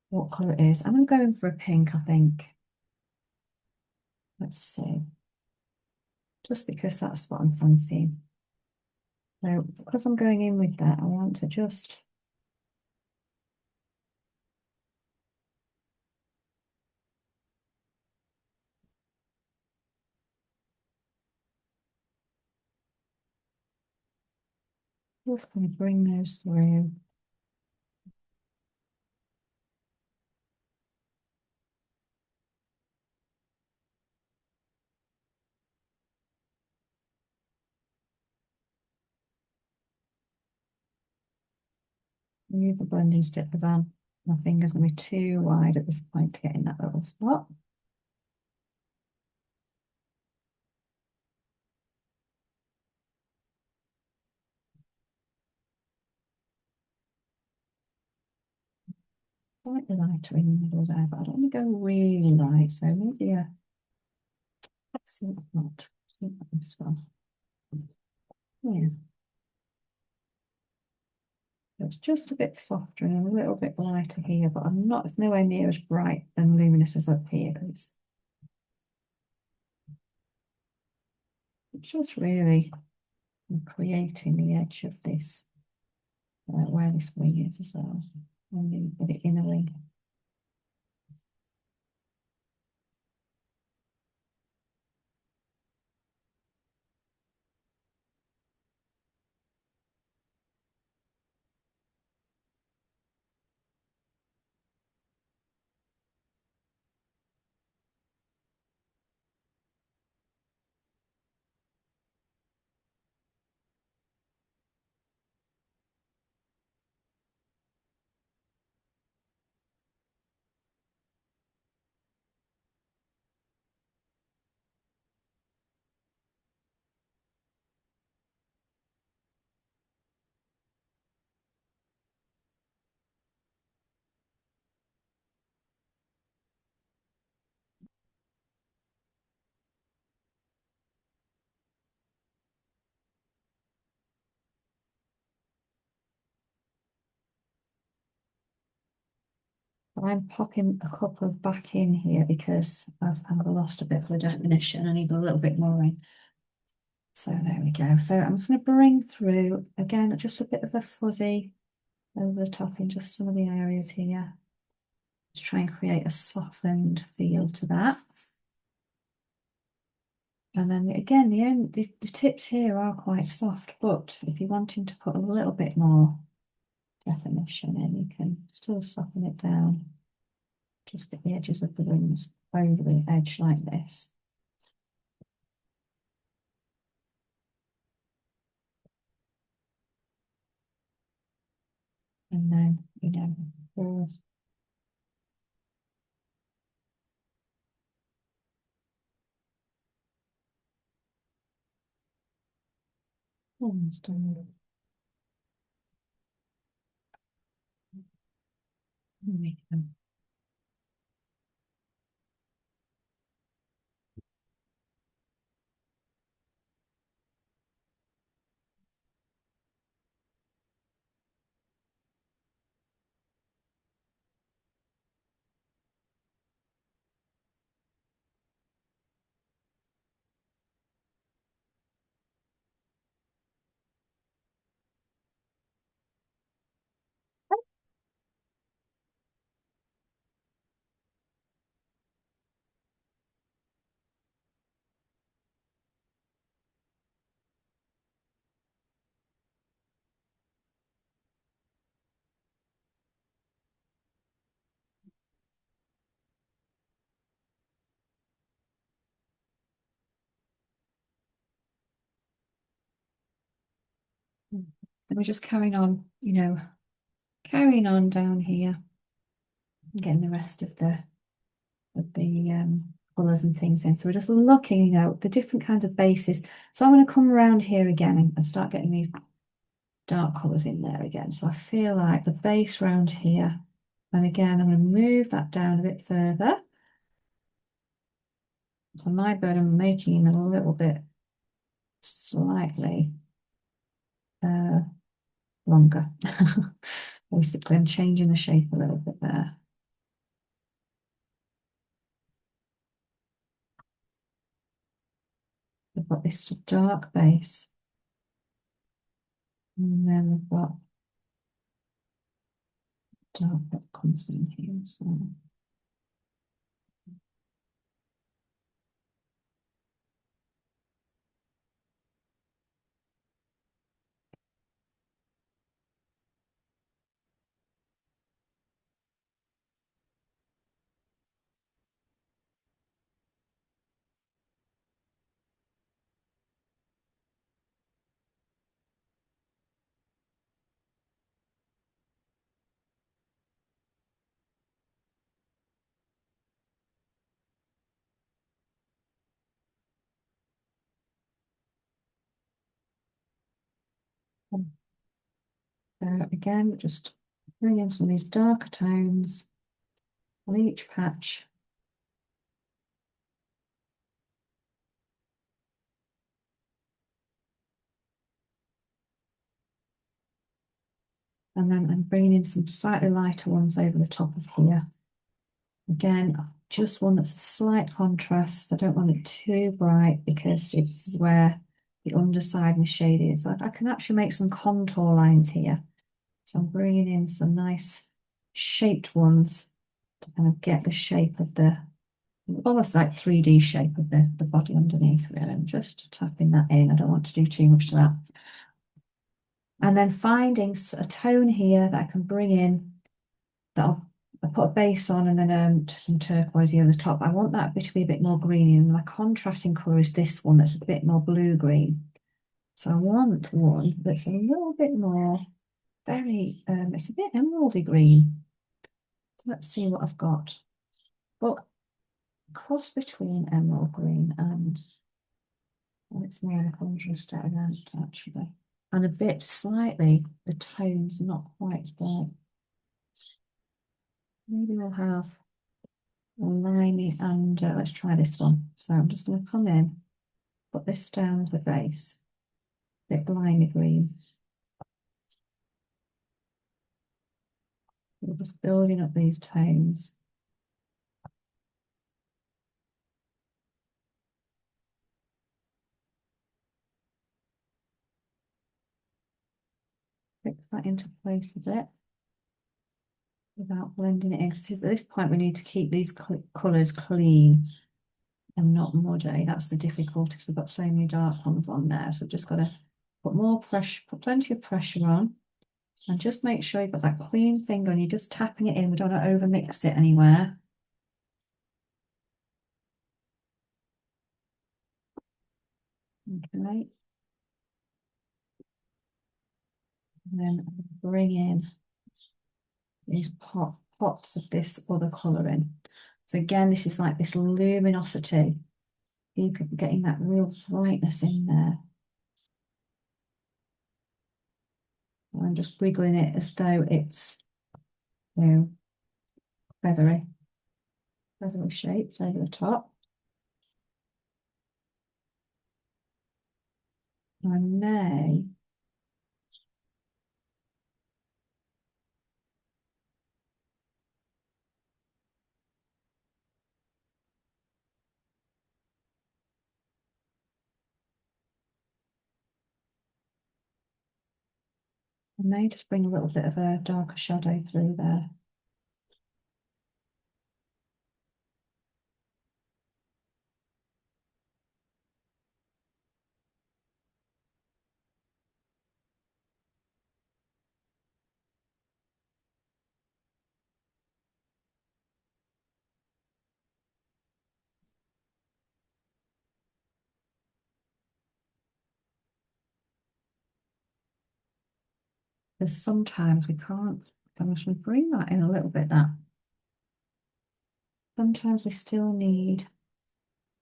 what colour it is. And I'm going for a pink, I think. Let's see. Just because that's what I'm fancying. So because I'm going in with that, I want to just going to bring those through. Use the blending stick because my finger's going to be too wide at this point to get in that little spot. Slightly lighter in the middle there, but I don't want to go really light, so maybe let's see what this one. Yeah. It's just a bit softer and a little bit lighter here, but it's nowhere near as bright and luminous as up here because it's just really creating the edge of this, where this wing is as well, and the inner wing. I'm popping a couple of back in here because I've lost a bit of the definition. I need a little bit more in. So there we go. So I'm just going to bring through again just a bit of the fuzzy over the top in just some of the areas here. To try and create a softened feel to that. And then again, the tips here are quite soft, but if you're wanting to put a little bit more definition in, you can still soften it down. Just get the edges of the wings over the edge like this. And then, for almost done. There we go. Then we're just carrying on, carrying on down here, getting the rest of the colours and things in. So we're just looking, the different kinds of bases. So I'm going to come around here again and start getting these dark colours in there again. So I feel like the base round here, and again, I'm going to move that down a bit further. So my bird, I'm making a little bit slightly longer. Basically, I'm changing the shape a little bit there. We've got this dark base. And then we've got dark that comes in here as well. So again, just bring in some of these darker tones on each patch. And then I'm bringing in some slightly lighter ones over the top of here. Again, just one that's a slight contrast. I don't want it too bright because it's where the underside and the shade is. I can actually make some contour lines here. So I'm bringing in some nice shaped ones to kind of get the shape of the, almost like 3D shape of the body underneath, really. I'm just tapping that in. I don't want to do too much to that. And then finding a tone here that I can bring in, that I put a base on, and then some turquoise over the top. I want that bit to be a bit more greeny, and my contrasting colour is this one that's a bit more blue-green. So I want one that's a little bit more, it's a bit emeraldy green. Let's see what I've got. Well, cross between emerald green and, well, it's more of a contrast element actually. And a bit slightly, the tone's not quite there. Maybe we'll have a limey and let's try this one. So I'm just going to come in, put this down as the base, a bit limey green. We're just building up these tones. fix that into place a bit without blending it in. Because at this point, we need to keep these colours clean and not muddy. That's the difficulty because we've got so many dark ones on there. So we've just got to put more pressure, put plenty of pressure on, and just make sure you've got that clean finger and you're just tapping it in. We don't want to over mix it anywhere. Okay. And then bring in these pots of this other colour in. So again, this is like this luminosity. Keep getting that real brightness in there. And I'm just wiggling it as though it's, you know, feathery shapes over the top. I may just bring a little bit of a darker shadow through there. Because sometimes we can't, so we should bring that in a little bit, that. Sometimes we still need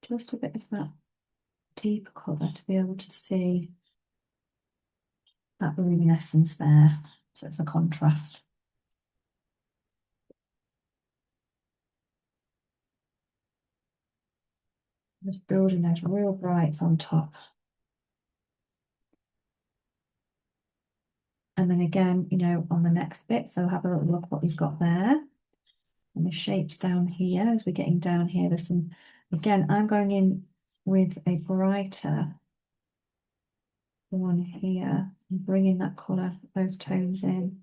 just a bit of that deeper colour to be able to see that luminescence there. So it's a contrast. Just building those real brights on top. And then again, you know, on the next bit, so have a little look what we've got there. And the shapes down here, as we're getting down here, there's some, again, I'm going in with a brighter one here and bringing that colour, those tones in.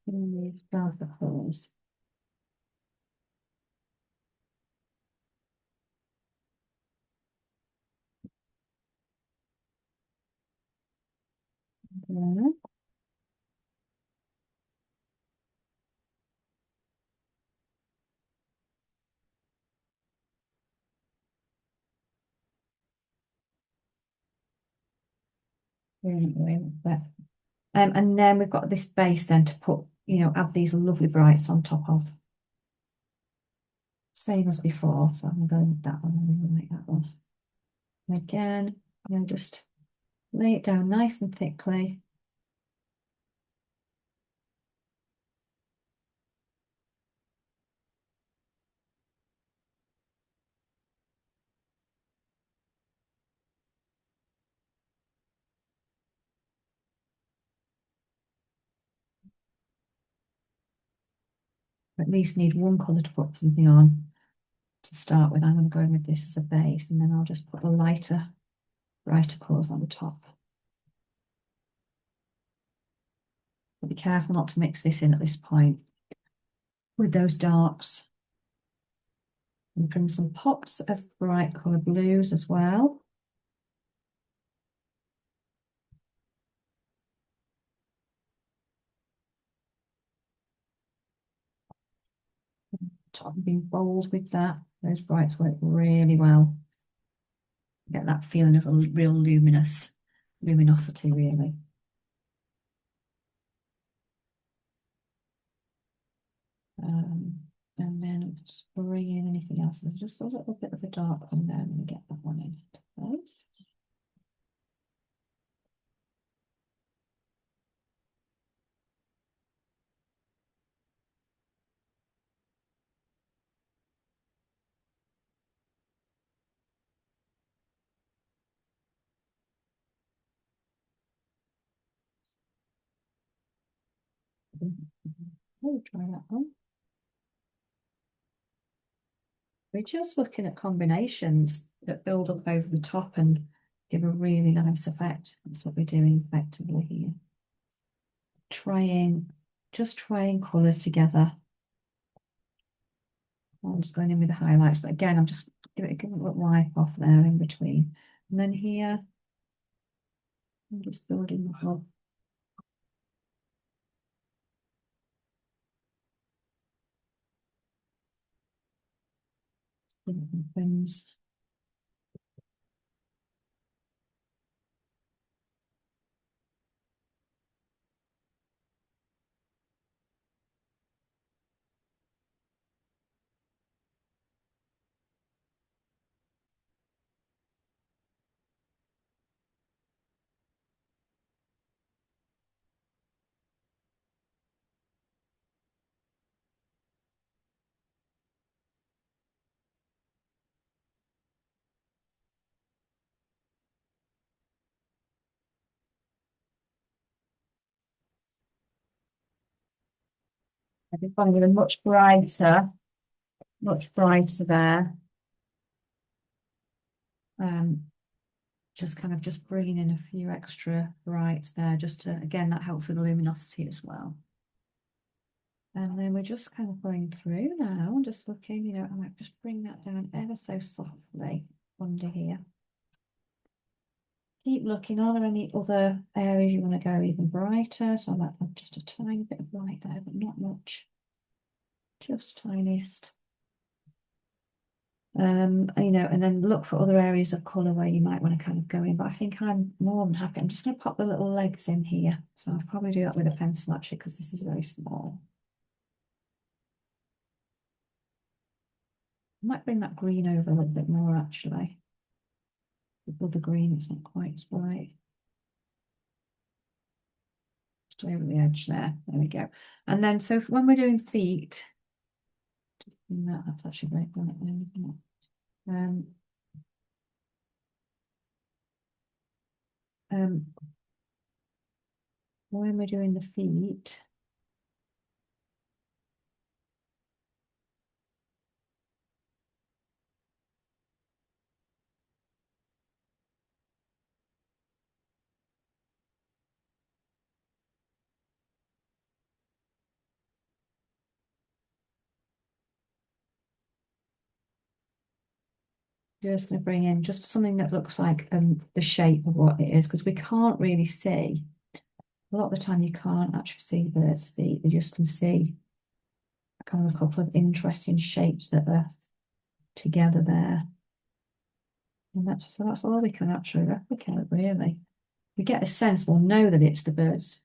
These darker colours. There. And then we've got this base then to put, you know, add these lovely brights on top of. Same as before, so I'm going with that one. I really like that one. And again, you know, just lay it down nice and thickly. At least need one colour to put something on to start with. I'm going to go with this as a base, and then I'll just put the lighter, brighter colours on the top. But be careful not to mix this in at this point with those darks. And bring some pops of bright coloured blues as well. Top being bold with that. Those brights work really well. Get that feeling of a real luminosity, really. And then just bring in anything else. There's just a little bit of a dark one there. I'm going to get that one in. Okay. We'll try that one. We're just looking at combinations that build up over the top and give a really nice effect. That's what we're doing effectively here. Just trying colours together. I'm just going in with the highlights, but again, I'm just giving it a little wipe off there in between. And then here, I'm just building the whole. Things. I think I'm going much brighter there. Just kind of just bringing in a few extra brights there, just to, again, that helps with the luminosity as well. And then we're just kind of going through now, just looking, you know, I might just bring that down ever so softly under here. Keep looking, are there any other areas you want to go even brighter? So I might have just a tiny bit of light there, but not much, just tiniest. You know, and then look for other areas of colour where you might want to kind of go in. But I think I'm more than happy. I'm just going to pop the little legs in here. So I'll probably do that with a pencil actually, because this is very small. I might bring that green over a little bit more actually. With the green, it's not quite as bright. Just over the edge there. There we go. And then, so when we're doing feet, just bring that's actually very bright there, isn't it? When we're doing the feet, just going to bring in just something that looks like the shape of what it is, because we can't really see. A lot of the time you can't actually see the bird's feet. You just can see kind of a couple of interesting shapes that are together there. And that's all we can actually replicate, really. We get a sense, we'll know that it's the bird's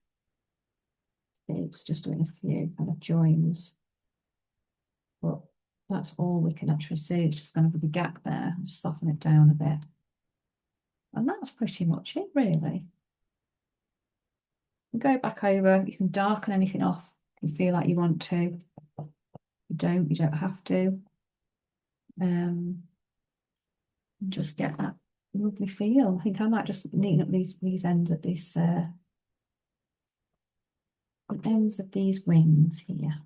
feet. It's just doing a few kind of joins. But that's all we can actually see. It's just going to be the gap there. Just soften it down a bit. And that's pretty much it, really. Go back over. You can darken anything off if you feel like you want to. If you don't have to. Just get that lovely feel. I think I might just neaten up these ends of this the ends of these wings here.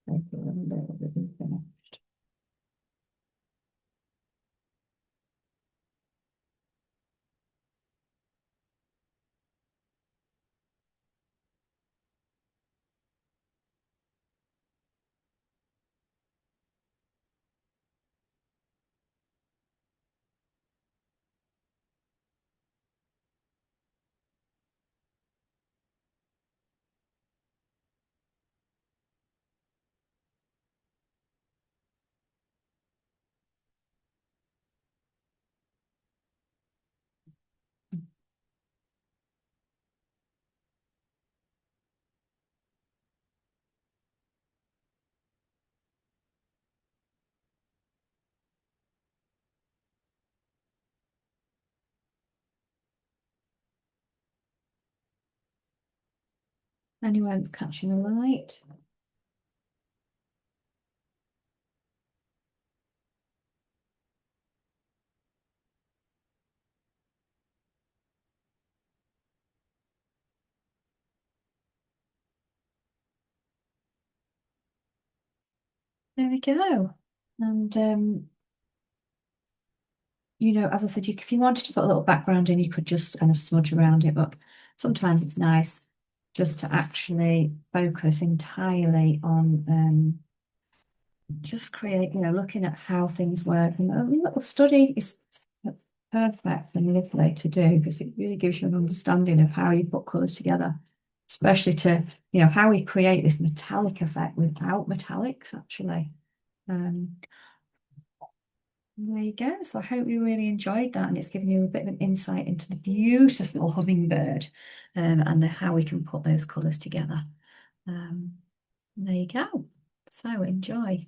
Make it a little bit finished. Anywhere that's catching the light. There we go. And you know, as I said, if you wanted to put a little background in, you could just kind of smudge around it, but sometimes it's nice just to actually focus entirely on just create, you know, looking at how things work. And a little study is perfect and lovely to do because it really gives you an understanding of how you put colours together, especially to, you know, how we create this metallic effect without metallics, actually. Um, there you go. So I hope you really enjoyed that and it's given you a bit of an insight into the beautiful hummingbird and how we can put those colours together. Um, there you go. So enjoy.